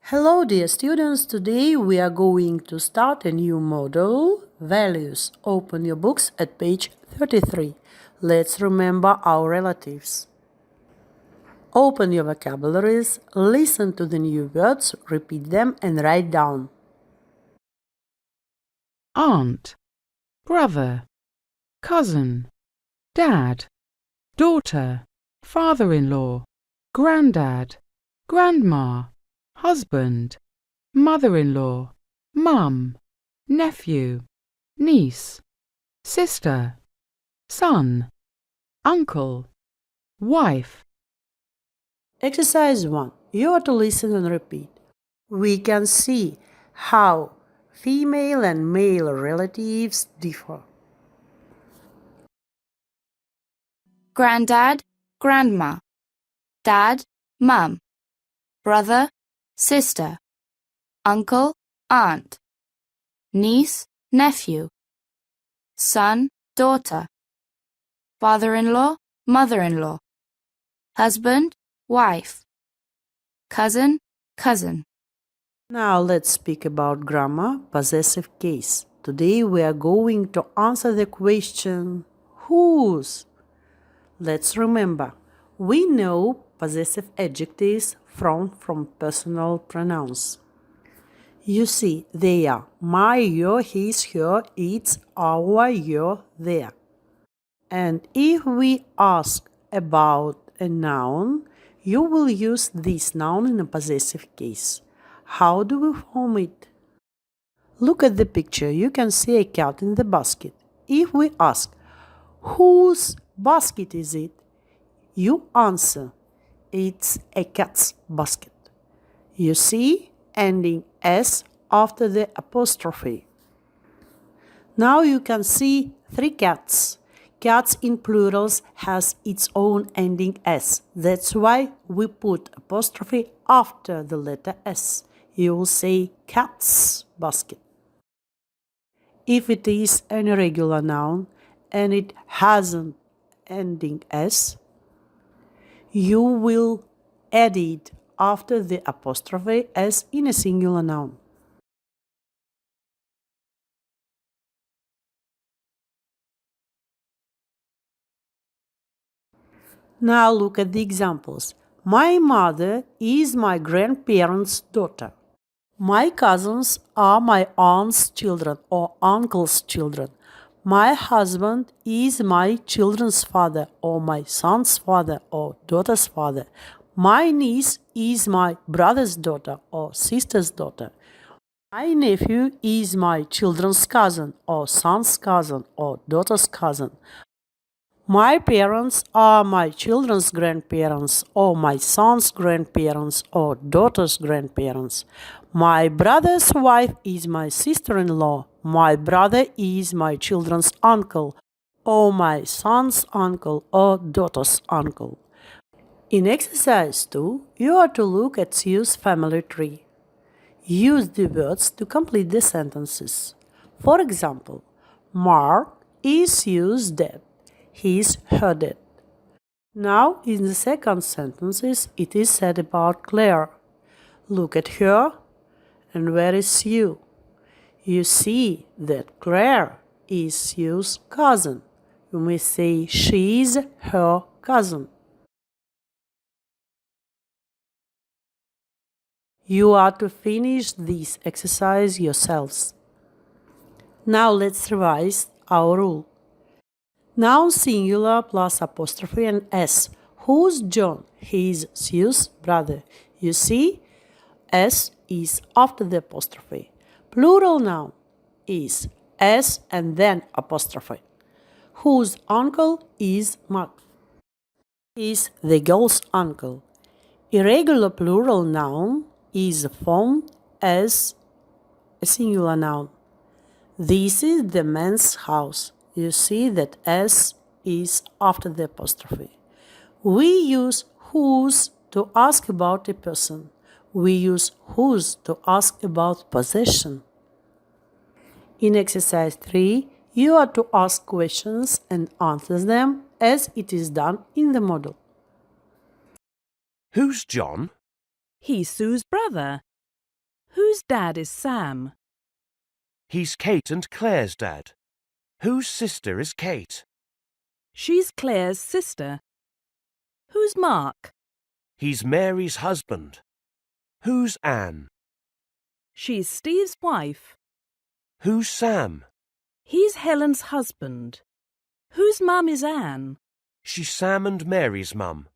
Hello dear students, today we are going to start a new module, Values. Open your books at page 33. Let's remember our relatives. Open your vocabularies, listen to the new words, repeat them and write down. Aunt, brother, cousin, dad, daughter, father-in-law, granddad, grandma, husband, mother-in-law, mum, nephew, niece, sister, son, uncle, wife. Exercise 1. You are to listen and repeat. We can see how female and male relatives differ. Granddad, grandma, dad, mum, brother, sister, uncle, aunt, niece, nephew, son, daughter, father-in-law, mother-in-law, husband, wife, cousin, cousin. Now let's speak about grammar, possessive case. Today we are going to answer the question, whose? Let's remember, we know possessive adjectives from personal pronouns. You see, they are my, your, his, her, its, our, your, their. And if we ask about a noun, you will use this noun in a possessive case. How do we form it? Look at the picture. You can see a cat in the basket. If we ask, whose basket is it? You answer, it's a cat's basket. You see, ending S after the apostrophe. Now you can see 3 cats. Cats in plurals has its own ending S. That's why we put apostrophe after the letter S. You will say cat's basket. If it is an irregular noun and it has an ending S, you will add it after the apostrophe as in a singular noun. Now look at the examples. My mother is my grandparents' daughter. My cousins are my aunt's children or uncle's children. My husband is my children's father or my son's father or daughter's father. My niece is my brother's daughter or sister's daughter. My nephew is my children's cousin or son's cousin or daughter's cousin. My parents are my children's grandparents or my son's grandparents or daughter's grandparents. My brother's wife is my sister-in-law. My brother is my children's uncle or my son's uncle or daughter's uncle. In exercise 2, you are to look at Sue's family tree. Use the words to complete the sentences. For example, Mark is Sue's dad. He is her dad. Now, in the second sentences, it is said about Claire. Look at her, and where is Sue? You see that Claire is Sue's cousin. You may say she is her cousin. You are to finish this exercise yourselves. Now let's revise our rule. Noun singular plus apostrophe and S. Who's John? He is Sue's brother. You see, S is after the apostrophe. Plural noun is S and then apostrophe. Whose uncle is Mark? Is the girl's uncle. Irregular plural noun is formed as a singular noun. This is the man's house. You see that S is after the apostrophe. We use whose to ask about a person. We use whose to ask about possession. In exercise 3, you are to ask questions and answer them as it is done in the model. Who's John? He's Sue's brother. Whose dad is Sam? He's Kate and Claire's dad. Whose sister is Kate? She's Claire's sister. Who's Mark? He's Mary's husband. Who's Anne? She's Steve's wife. Who's Sam? He's Helen's husband. Whose mum is Anne? She's Sam and Mary's mum.